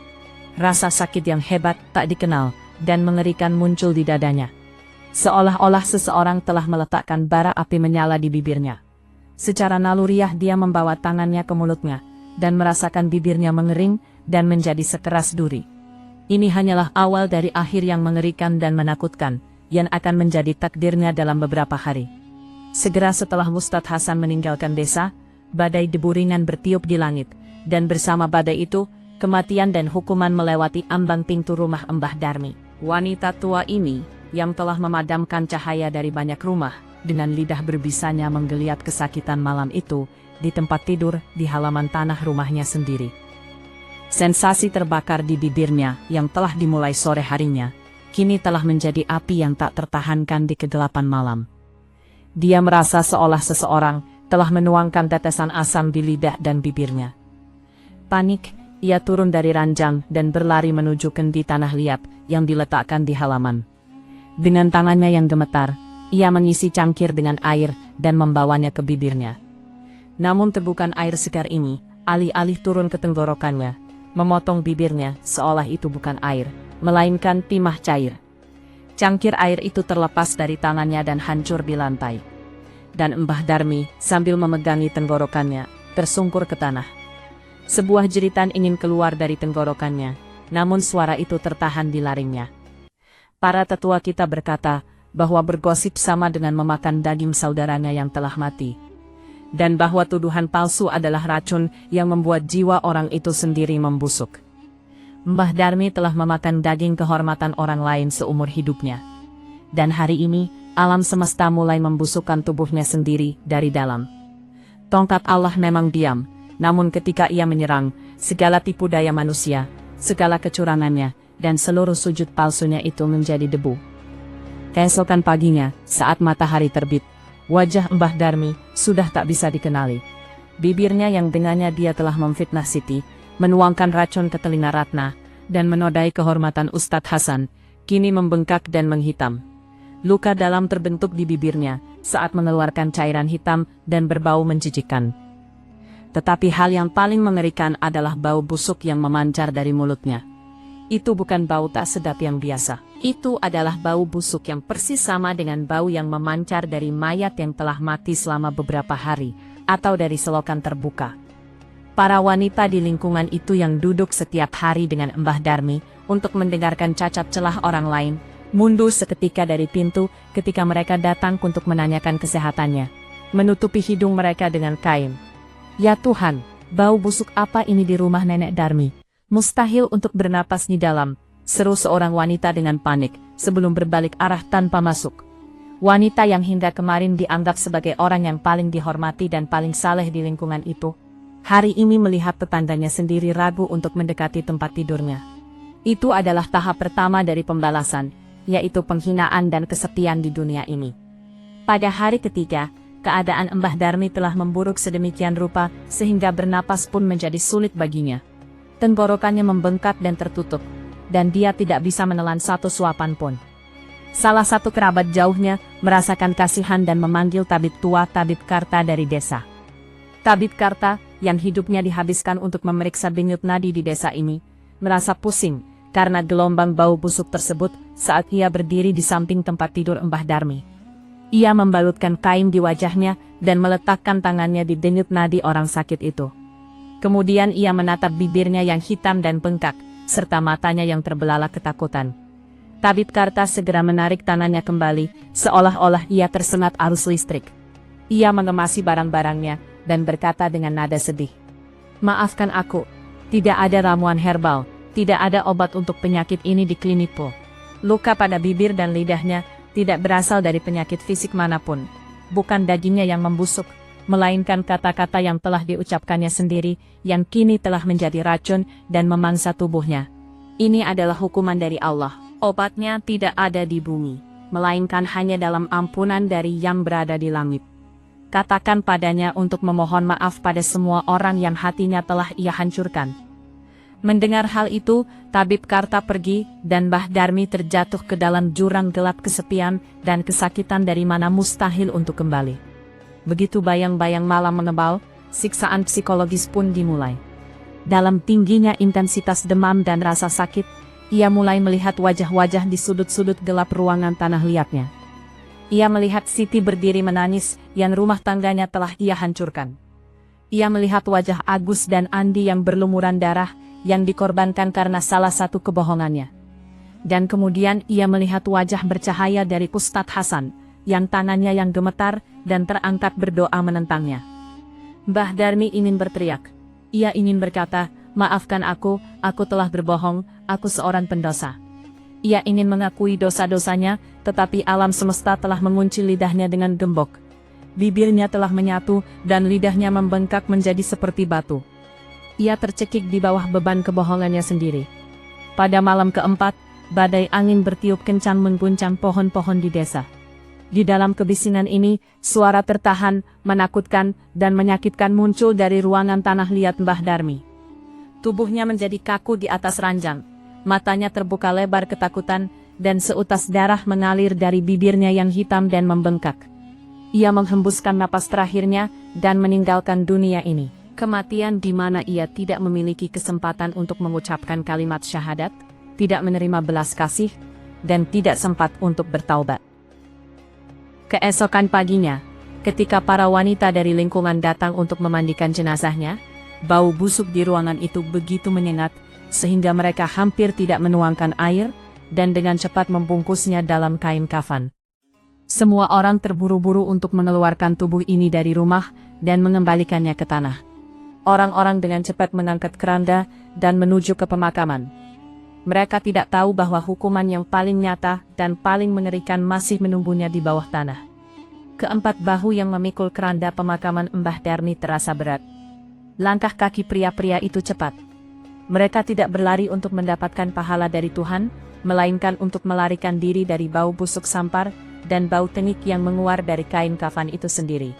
Rasa sakit yang hebat, tak dikenal, dan mengerikan muncul di dadanya. Seolah-olah seseorang telah meletakkan bara api menyala di bibirnya. Secara naluriah dia membawa tangannya ke mulutnya, dan merasakan bibirnya mengering, dan menjadi sekeras duri. Ini hanyalah awal dari akhir yang mengerikan dan menakutkan, yang akan menjadi takdirnya dalam beberapa hari. Segera setelah Ustadz Hasan meninggalkan desa, badai debu ringan bertiup di langit, dan bersama badai itu, kematian dan hukuman melewati ambang pintu rumah Mbah Darmi. Wanita tua ini, yang telah memadamkan cahaya dari banyak rumah, dengan lidah berbisanya menggeliat kesakitan malam itu, di tempat tidur di halaman tanah rumahnya sendiri. Sensasi terbakar di bibirnya yang telah dimulai sore harinya, kini telah menjadi api yang tak tertahankan di kegelapan malam. Dia merasa seolah seseorang telah menuangkan tetesan asam di lidah dan bibirnya. Panik, ia turun dari ranjang dan berlari menuju kendi tanah liat yang diletakkan di halaman. Dengan tangannya yang gemetar, ia mengisi cangkir dengan air dan membawanya ke bibirnya. Namun tebukan air segar ini, alih-alih turun ke tenggorokannya, memotong bibirnya seolah itu bukan air, melainkan timah cair. Cangkir air itu terlepas dari tangannya dan hancur di lantai. Dan Mbah Darmi, sambil memegangi tenggorokannya, tersungkur ke tanah. Sebuah jeritan ingin keluar dari tenggorokannya, namun suara itu tertahan di laringnya. Para tetua kita berkata, bahwa bergosip sama dengan memakan daging saudaranya yang telah mati. Dan bahwa tuduhan palsu adalah racun yang membuat jiwa orang itu sendiri membusuk. Mbah Darmi telah memakan daging kehormatan orang lain seumur hidupnya. Dan hari ini, alam semesta mulai membusukkan tubuhnya sendiri dari dalam. Tongkat Allah memang diam, namun ketika ia menyerang, segala tipu daya manusia, segala kecurangannya, dan seluruh sujud palsunya itu menjadi debu. Keesokan paginya, saat matahari terbit, wajah Mbah Darmi sudah tak bisa dikenali. Bibirnya yang dengannya dia telah memfitnah Siti, menuangkan racun ke telinga Ratna, dan menodai kehormatan Ustadz Hasan, kini membengkak dan menghitam. Luka dalam terbentuk di bibirnya, saat mengeluarkan cairan hitam dan berbau menjijikkan. Tetapi hal yang paling mengerikan adalah bau busuk yang memancar dari mulutnya. Itu bukan bau tak sedap yang biasa. Itu adalah bau busuk yang persis sama dengan bau yang memancar dari mayat yang telah mati selama beberapa hari, atau dari selokan terbuka. Para wanita di lingkungan itu yang duduk setiap hari dengan Mbah Darmi, untuk mendengarkan cacat celah orang lain, mundur seketika dari pintu ketika mereka datang untuk menanyakan kesehatannya, menutupi hidung mereka dengan kain. Ya Tuhan, bau busuk apa ini di rumah Nenek Darmi? Mustahil untuk bernapas di dalam, seru seorang wanita dengan panik, sebelum berbalik arah tanpa masuk. Wanita yang hingga kemarin dianggap sebagai orang yang paling dihormati dan paling saleh di lingkungan itu, hari ini melihat tetangganya sendiri ragu untuk mendekati tempat tidurnya. Itu adalah tahap pertama dari pembalasan, yaitu penghinaan dan kesepian di dunia ini. Pada hari ketiga, keadaan Mbah Darmi telah memburuk sedemikian rupa sehingga bernapas pun menjadi sulit baginya. Tenggorokannya membengkak dan tertutup, dan dia tidak bisa menelan satu suapan pun. Salah satu kerabat jauhnya merasakan kasihan dan memanggil tabib tua Tabib Karta dari desa. Tabib Karta, yang hidupnya dihabiskan untuk memeriksa denyut nadi di desa ini, merasa pusing karena gelombang bau busuk tersebut saat ia berdiri di samping tempat tidur Mbah Darmi. Ia membalutkan kain di wajahnya dan meletakkan tangannya di denyut nadi orang sakit itu. Kemudian ia menatap bibirnya yang hitam dan bengkak, serta matanya yang terbelalak ketakutan. Tabib Karta segera menarik tangannya kembali, seolah-olah ia tersengat arus listrik. Ia mengemasi barang-barangnya, dan berkata dengan nada sedih. Maafkan aku, tidak ada ramuan herbal, tidak ada obat untuk penyakit ini di klinikku. Luka pada bibir dan lidahnya tidak berasal dari penyakit fisik manapun, bukan dagingnya yang membusuk, melainkan kata-kata yang telah diucapkannya sendiri, yang kini telah menjadi racun dan memangsa tubuhnya. Ini adalah hukuman dari Allah, obatnya tidak ada di bumi, melainkan hanya dalam ampunan dari yang berada di langit. Katakan padanya untuk memohon maaf pada semua orang yang hatinya telah ia hancurkan. Mendengar hal itu, Tabib Karta pergi, dan Mbah Darmi terjatuh ke dalam jurang gelap kesepian dan kesakitan dari mana mustahil untuk kembali. Begitu bayang-bayang malam menebal, siksaan psikologis pun dimulai. Dalam tingginya intensitas demam dan rasa sakit, ia mulai melihat wajah-wajah di sudut-sudut gelap ruangan tanah liatnya. Ia melihat Siti berdiri menangis, yang rumah tangganya telah ia hancurkan. Ia melihat wajah Agus dan Andi yang berlumuran darah, yang dikorbankan karena salah satu kebohongannya. Dan kemudian ia melihat wajah bercahaya dari Ustadz Hasan, yang tangannya yang gemetar dan terangkat berdoa menentangnya. Mbah Darmi ingin berteriak. Ia ingin berkata, maafkan aku telah berbohong, aku seorang pendosa. Ia ingin mengakui dosa-dosanya, tetapi alam semesta telah mengunci lidahnya dengan gembok. Bibirnya telah menyatu dan lidahnya membengkak menjadi seperti batu. Ia tercekik di bawah beban kebohongannya sendiri. Pada malam keempat, badai angin bertiup kencang mengguncang pohon-pohon di desa. Di dalam kebisingan ini, suara tertahan, menakutkan, dan menyakitkan muncul dari ruangan tanah liat Mbah Darmi. Tubuhnya menjadi kaku di atas ranjang, matanya terbuka lebar ketakutan, dan seutas darah mengalir dari bibirnya yang hitam dan membengkak. Ia menghembuskan napas terakhirnya, dan meninggalkan dunia ini. Kematian di mana ia tidak memiliki kesempatan untuk mengucapkan kalimat syahadat, tidak menerima belas kasih, dan tidak sempat untuk bertaubat. Keesokan paginya, ketika para wanita dari lingkungan datang untuk memandikan jenazahnya, bau busuk di ruangan itu begitu menyengat, sehingga mereka hampir tidak menuangkan air, dan dengan cepat membungkusnya dalam kain kafan. Semua orang terburu-buru untuk mengeluarkan tubuh ini dari rumah, dan mengembalikannya ke tanah. Orang-orang dengan cepat mengangkat keranda, dan menuju ke pemakaman. Mereka tidak tahu bahwa hukuman yang paling nyata dan paling mengerikan masih menunggunya di bawah tanah. Keempat bahu yang memikul keranda pemakaman Mbah Darmi terasa berat. Langkah kaki pria-pria itu cepat. Mereka tidak berlari untuk mendapatkan pahala dari Tuhan, melainkan untuk melarikan diri dari bau busuk sampar dan bau tengik yang menguar dari kain kafan itu sendiri.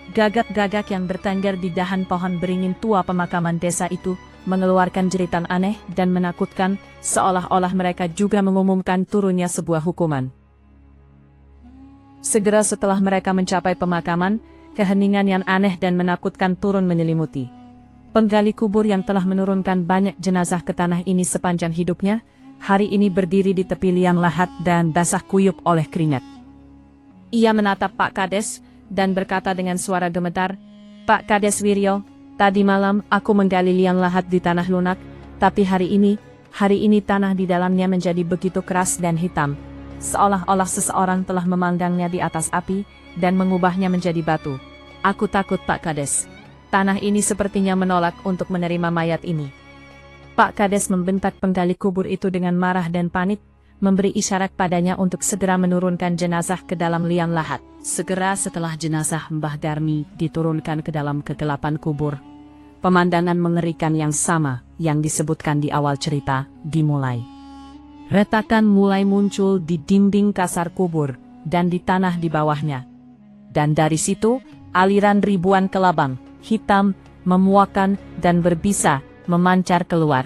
Gagak-gagak yang bertengger di dahan pohon beringin tua pemakaman desa itu mengeluarkan jeritan aneh dan menakutkan, seolah-olah mereka juga mengumumkan turunnya sebuah hukuman. Segera setelah mereka mencapai pemakaman, keheningan yang aneh dan menakutkan turun menyelimuti. Penggali kubur yang telah menurunkan banyak jenazah ke tanah ini sepanjang hidupnya, hari ini berdiri di tepi liang lahat dan basah kuyup oleh keringat. Ia menatap Pak Kades dan berkata dengan suara gemetar, "Pak Kades Wiryo, tadi malam aku menggali liang lahat di tanah lunak, tapi hari ini tanah di dalamnya menjadi begitu keras dan hitam, seolah-olah seseorang telah memanggangnya di atas api dan mengubahnya menjadi batu. Aku takut Pak Kades. Tanah ini sepertinya menolak untuk menerima mayat ini." Pak Kades membentak penggali kubur itu dengan marah dan panik, memberi isyarat padanya untuk segera menurunkan jenazah ke dalam liang lahat. Segera setelah jenazah Mbah Darmi diturunkan ke dalam kegelapan kubur, pemandangan mengerikan yang sama yang disebutkan di awal cerita dimulai. Retakan mulai muncul di dinding kasar kubur dan di tanah di bawahnya. Dan dari situ, aliran ribuan kelabang, hitam, memuakan, dan berbisa memancar keluar.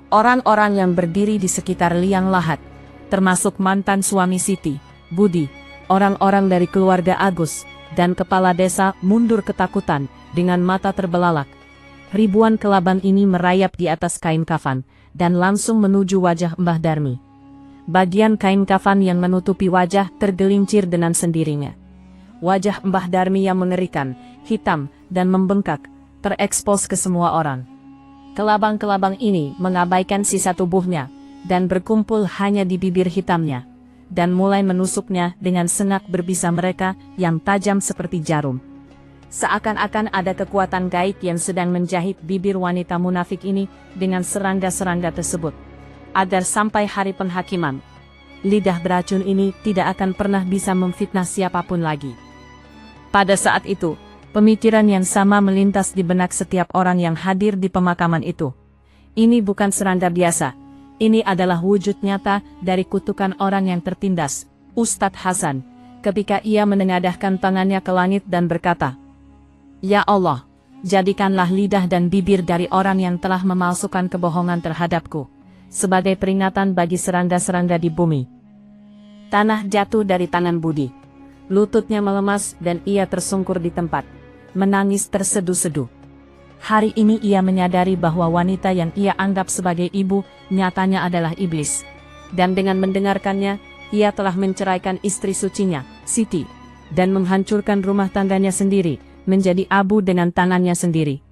Orang-orang yang berdiri di sekitar liang lahat, termasuk mantan suami Siti, Budi, orang-orang dari keluarga Agus, dan kepala desa mundur ketakutan dengan mata terbelalak. Ribuan kelabang ini merayap di atas kain kafan dan langsung menuju wajah Mbah Darmi. Bagian kain kafan yang menutupi wajah tergelincir dengan sendirinya. Wajah Mbah Darmi yang mengerikan, hitam, dan membengkak, terekspos ke semua orang. Kelabang-kelabang ini mengabaikan sisa tubuhnya, dan berkumpul hanya di bibir hitamnya, dan mulai menusuknya dengan senak berbisa mereka yang tajam seperti jarum. Seakan-akan ada kekuatan gaib yang sedang menjahit bibir wanita munafik ini dengan serangga-serangga tersebut. Agar sampai hari penghakiman, lidah beracun ini tidak akan pernah bisa memfitnah siapapun lagi. Pada saat itu, pemikiran yang sama melintas di benak setiap orang yang hadir di pemakaman itu. Ini bukan serangga biasa. Ini adalah wujud nyata dari kutukan orang yang tertindas, Ustadz Hasan, ketika ia menengadahkan tangannya ke langit dan berkata, "Ya Allah, jadikanlah lidah dan bibir dari orang yang telah memalsukan kebohongan terhadapku, sebagai peringatan bagi serangga-serangga di bumi." Tanah jatuh dari tangan Budi. Lututnya melemas dan ia tersungkur di tempat, menangis terseduh-seduh. Hari ini ia menyadari bahwa wanita yang ia anggap sebagai ibu, nyatanya adalah iblis. Dan dengan mendengarkannya, ia telah menceraikan istri sucinya, Siti, dan menghancurkan rumah tangganya sendiri, menjadi abu dengan tangannya sendiri.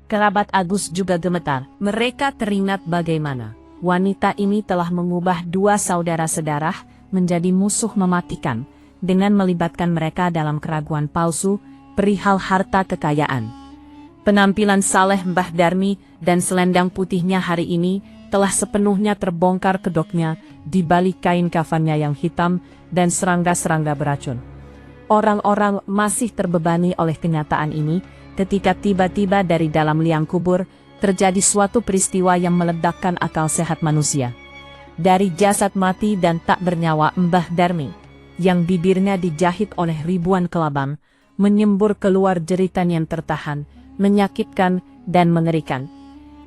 Kerabat Agus juga gemetar. Mereka teringat bagaimana wanita ini telah mengubah dua saudara sedarah menjadi musuh mematikan, dengan melibatkan mereka dalam keraguan palsu perihal harta kekayaan. Penampilan saleh Mbah Darmi dan selendang putihnya hari ini telah sepenuhnya terbongkar kedoknya di balik kain kafannya yang hitam dan serangga-serangga beracun. Orang-orang masih terbebani oleh kenyataan ini ketika tiba-tiba dari dalam liang kubur terjadi suatu peristiwa yang meledakkan akal sehat manusia. Dari jasad mati dan tak bernyawa Mbah Darmi, yang bibirnya dijahit oleh ribuan kelabang, menyembur keluar jeritan yang tertahan, menyakitkan dan mengerikan.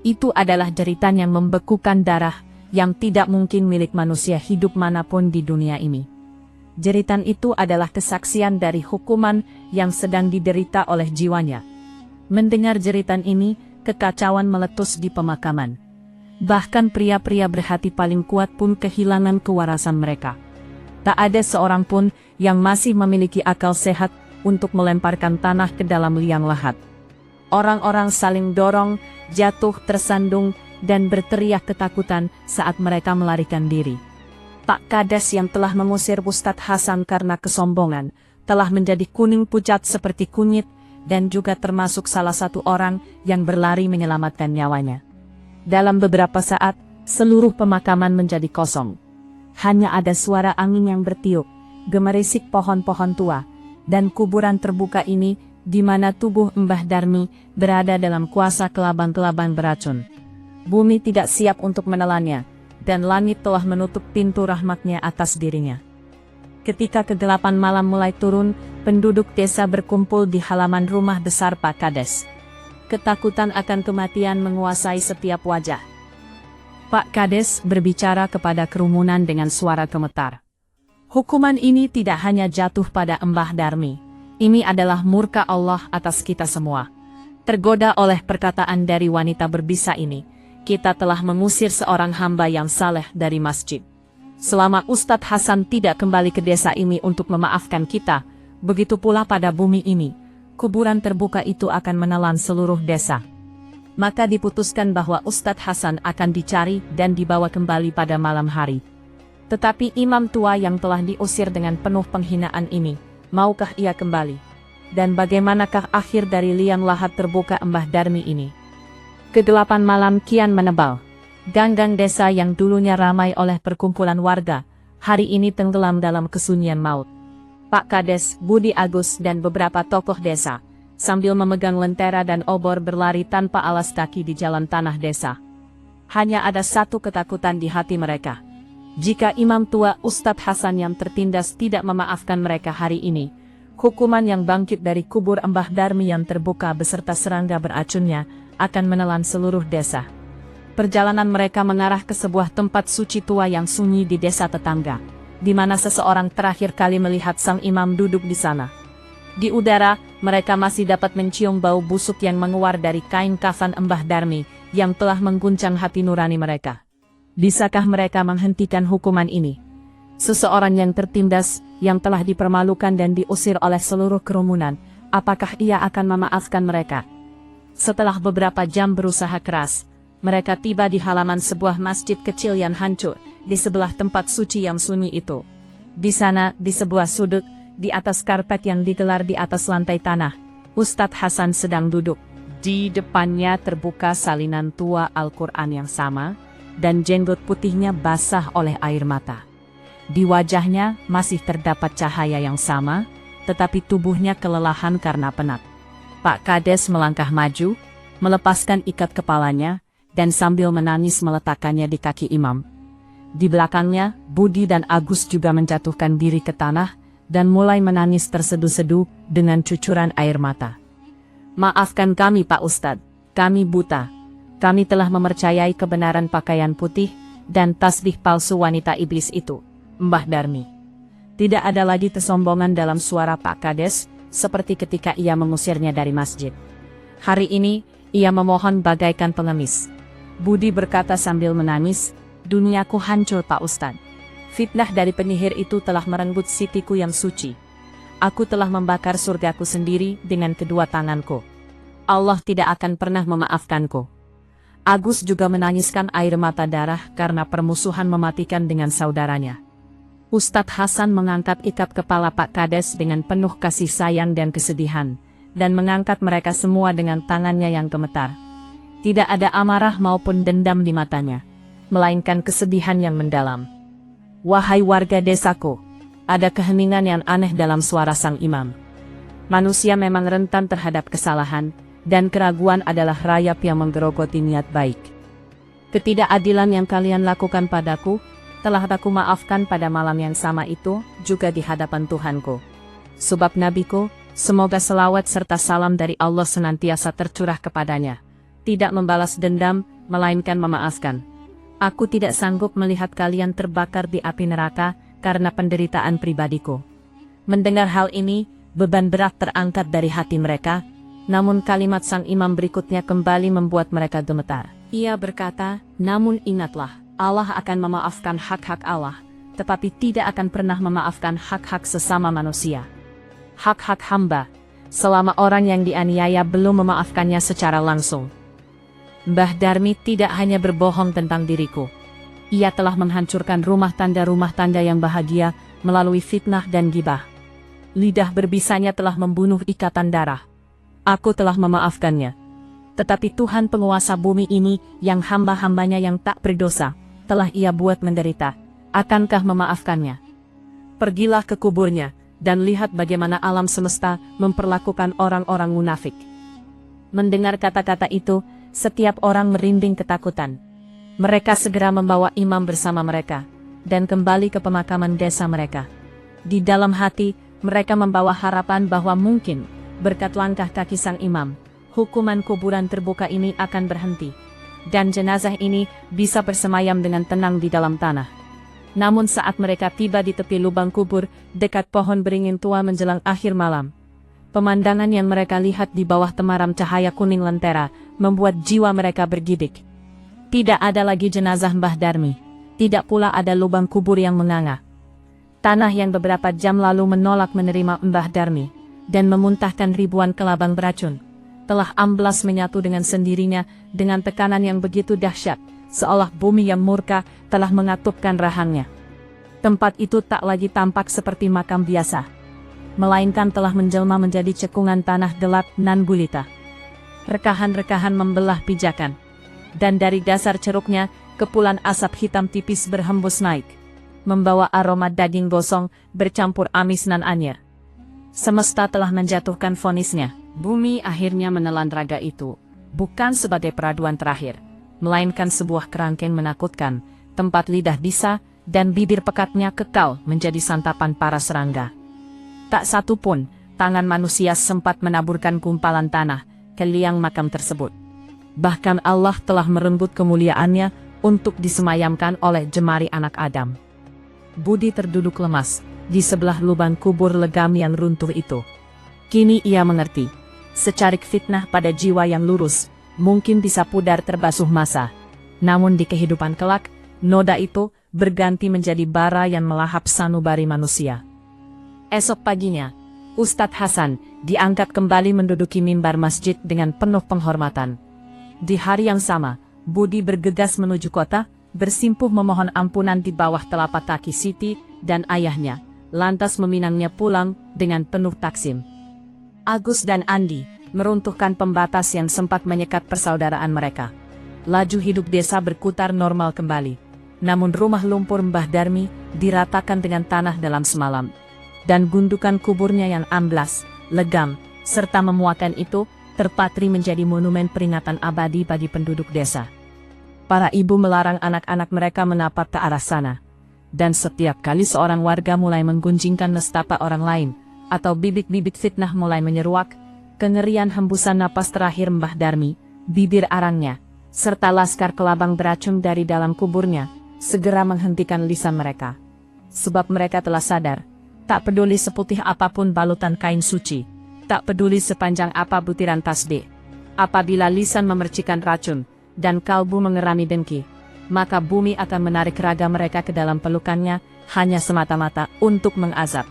Itu adalah jeritan yang membekukan darah, yang tidak mungkin milik manusia hidup manapun di dunia ini. Jeritan itu adalah kesaksian dari hukuman yang sedang diderita oleh jiwanya. Mendengar jeritan ini, kekacauan meletus di pemakaman. Bahkan pria-pria berhati paling kuat pun kehilangan kewarasan mereka. Tak ada seorang pun yang masih memiliki akal sehat untuk melemparkan tanah ke dalam liang lahat. Orang-orang saling dorong, jatuh tersandung, dan berteriak ketakutan saat mereka melarikan diri. Pak Kades yang telah mengusir Ustadz Hasan karena kesombongan, telah menjadi kuning pucat seperti kunyit, dan juga termasuk salah satu orang yang berlari menyelamatkan nyawanya. Dalam beberapa saat, seluruh pemakaman menjadi kosong. Hanya ada suara angin yang bertiup, gemerisik pohon-pohon tua, dan kuburan terbuka ini, di mana tubuh Mbah Darmi berada dalam kuasa kelabang-kelabang beracun. Bumi tidak siap untuk menelannya, dan langit telah menutup pintu rahmatnya atas dirinya. Ketika kegelapan malam mulai turun, penduduk desa berkumpul di halaman rumah besar Pak Kades. Ketakutan akan kematian menguasai setiap wajah. Pak Kades berbicara kepada kerumunan dengan suara gemetar. Hukuman ini tidak hanya jatuh pada Mbah Darmi. Ini adalah murka Allah atas kita semua. Tergoda oleh perkataan dari wanita berbisa ini, kita telah mengusir seorang hamba yang saleh dari masjid. Selama Ustadz Hasan tidak kembali ke desa ini untuk memaafkan kita, begitu pula pada bumi ini, kuburan terbuka itu akan menelan seluruh desa. Maka diputuskan bahwa Ustadz Hasan akan dicari dan dibawa kembali pada malam hari. Tetapi imam tua yang telah diusir dengan penuh penghinaan ini, maukah ia kembali? Dan bagaimanakah akhir dari liang lahat terbuka Mbah Darmi ini? Kegelapan malam kian menebal. Gang-gang desa yang dulunya ramai oleh perkumpulan warga, hari ini tenggelam dalam kesunyian maut. Pak Kades, Budi Agus dan beberapa tokoh desa, sambil memegang lentera dan obor berlari tanpa alas kaki di jalan tanah desa. Hanya ada satu ketakutan di hati mereka. Jika imam tua Ustadz Hasan yang tertindas tidak memaafkan mereka hari ini, hukuman yang bangkit dari kubur Mbah Darmi yang terbuka beserta serangga beracunnya akan menelan seluruh desa. Perjalanan mereka mengarah ke sebuah tempat suci tua yang sunyi di desa tetangga, di mana seseorang terakhir kali melihat sang imam duduk di sana. Di udara, mereka masih dapat mencium bau busuk yang menguar dari kain kafan Mbah Darmi yang telah mengguncang hati nurani mereka. Bisakah mereka menghentikan hukuman ini? Seseorang yang tertindas, yang telah dipermalukan dan diusir oleh seluruh kerumunan, apakah ia akan memaafkan mereka? Setelah beberapa jam berusaha keras, mereka tiba di halaman sebuah masjid kecil yang hancur, di sebelah tempat suci yang sunyi itu. Di sana, di sebuah sudut, di atas karpet yang digelar di atas lantai tanah, Ustadz Hasan sedang duduk. Di depannya terbuka salinan tua Al-Quran yang sama, dan jenggot putihnya basah oleh air mata. Di wajahnya masih terdapat cahaya yang sama, tetapi tubuhnya kelelahan karena penat. Pak Kades melangkah maju, melepaskan ikat kepalanya, dan sambil menangis meletakkannya di kaki imam. Di belakangnya, Budi dan Agus juga menjatuhkan diri ke tanah, dan mulai menangis terseduh-seduh dengan cucuran air mata. Maafkan kami Pak Ustadz, kami buta. Kami telah mempercayai kebenaran pakaian putih, dan tasbih palsu wanita iblis itu, Mbah Darmi. Tidak ada lagi kesombongan dalam suara Pak Kades, seperti ketika ia mengusirnya dari masjid. Hari ini, ia memohon bagaikan pengemis. Budi berkata sambil menangis, duniaku hancur Pak Ustadz. Fitnah dari penyihir itu telah merenggut sitiku yang suci. Aku telah membakar surgaku sendiri dengan kedua tanganku. Allah tidak akan pernah memaafkanku. Agus juga menangiskan air mata darah karena permusuhan mematikan dengan saudaranya. Ustadz Hasan mengangkat ikat kepala Pak Kades dengan penuh kasih sayang dan kesedihan, dan mengangkat mereka semua dengan tangannya yang gemetar. Tidak ada amarah maupun dendam di matanya, melainkan kesedihan yang mendalam. Wahai warga desaku, ada keheningan yang aneh dalam suara sang imam. Manusia memang rentan terhadap kesalahan, dan keraguan adalah rayap yang menggerogoti niat baik. Ketidakadilan yang kalian lakukan padaku, telah aku maafkan pada malam yang sama itu, juga di hadapan Tuhanku. Sebab nabiku, semoga selawat serta salam dari Allah senantiasa tercurah kepadanya, tidak membalas dendam, melainkan memaafkan. Aku tidak sanggup melihat kalian terbakar di api neraka, karena penderitaan pribadiku. Mendengar hal ini, beban berat terangkat dari hati mereka, namun kalimat sang imam berikutnya kembali membuat mereka gemetar. Ia berkata, namun ingatlah, Allah akan memaafkan hak-hak Allah, tetapi tidak akan pernah memaafkan hak-hak sesama manusia. Hak-hak hamba, selama orang yang dianiaya belum memaafkannya secara langsung. Mbah Darmi tidak hanya berbohong tentang diriku. Ia telah menghancurkan rumah tanda yang bahagia melalui fitnah dan gibah. Lidah berbisanya telah membunuh ikatan darah. Aku telah memaafkannya. Tetapi Tuhan penguasa bumi ini, yang hamba-hambanya yang tak berdosa, telah ia buat menderita. Akankah memaafkannya? Pergilah ke kuburnya, dan lihat bagaimana alam semesta memperlakukan orang-orang munafik. Mendengar kata-kata itu, setiap orang merinding ketakutan. Mereka segera membawa imam bersama mereka, dan kembali ke pemakaman desa mereka. Di dalam hati, mereka membawa harapan bahwa mungkin, berkat langkah kaki sang imam, hukuman kuburan terbuka ini akan berhenti, dan jenazah ini bisa bersemayam dengan tenang di dalam tanah. Namun saat mereka tiba di tepi lubang kubur, dekat pohon beringin tua menjelang akhir malam, pemandangan yang mereka lihat di bawah temaram cahaya kuning lentera, membuat jiwa mereka bergidik. Tidak ada lagi jenazah Mbah Darmi, tidak pula ada lubang kubur yang menganga. Tanah yang beberapa jam lalu menolak menerima Mbah Darmi, dan memuntahkan ribuan kelabang beracun, telah amblas menyatu dengan sendirinya, dengan tekanan yang begitu dahsyat, seolah bumi yang murka telah mengatupkan rahangnya. Tempat itu tak lagi tampak seperti makam biasa, melainkan telah menjelma menjadi cekungan tanah gelap nan gulita. Rekahan-rekahan membelah pijakan, dan dari dasar ceruknya, kepulan asap hitam tipis berhembus naik, membawa aroma daging gosong bercampur amis nan anyir. Semesta telah menjatuhkan vonisnya. Bumi akhirnya menelan raga itu, bukan sebagai peraduan terakhir, melainkan sebuah kerangkeng menakutkan, tempat lidah bisa dan bibir pekatnya kekal menjadi santapan para serangga. Tak satu pun tangan manusia sempat menaburkan gumpalan tanah ke liang makam tersebut. Bahkan Allah telah merenggut kemuliaannya untuk disemayamkan oleh jemari anak Adam. Budi terduduk lemas di sebelah lubang kubur legam yang runtuh itu. Kini ia mengerti, secarik fitnah pada jiwa yang lurus mungkin bisa pudar terbasuh masa. Namun di kehidupan kelak, noda itu berganti menjadi bara yang melahap sanubari manusia. Esok paginya, Ustadz Hasan diangkat kembali menduduki mimbar masjid dengan penuh penghormatan. Di hari yang sama, Budi bergegas menuju kota, bersimpuh memohon ampunan di bawah telapak kaki Siti dan ayahnya, lantas meminangnya pulang dengan penuh taksim. Agus dan Andi meruntuhkan pembatas yang sempat menyekat persaudaraan mereka. Laju hidup desa berkutar normal kembali. Namun rumah lumpur Mbah Darmi diratakan dengan tanah dalam semalam. Dan gundukan kuburnya yang amblas, legam, serta memuakan itu, terpatri menjadi monumen peringatan abadi bagi penduduk desa. Para ibu melarang anak-anak mereka menapak ke arah sana. Dan setiap kali seorang warga mulai menggunjingkan nestapa orang lain, atau bibit-bibit fitnah mulai menyeruak, kengerian hembusan napas terakhir Mbah Darmi, bibir arangnya, serta laskar kelabang beracun dari dalam kuburnya, segera menghentikan lisan mereka. Sebab mereka telah sadar, tak peduli seputih apapun balutan kain suci, tak peduli sepanjang apa butiran tasbih, apabila lisan memercikan racun, dan kalbu mengerami dengki, maka bumi akan menarik raga mereka ke dalam pelukannya, hanya semata-mata untuk mengazab.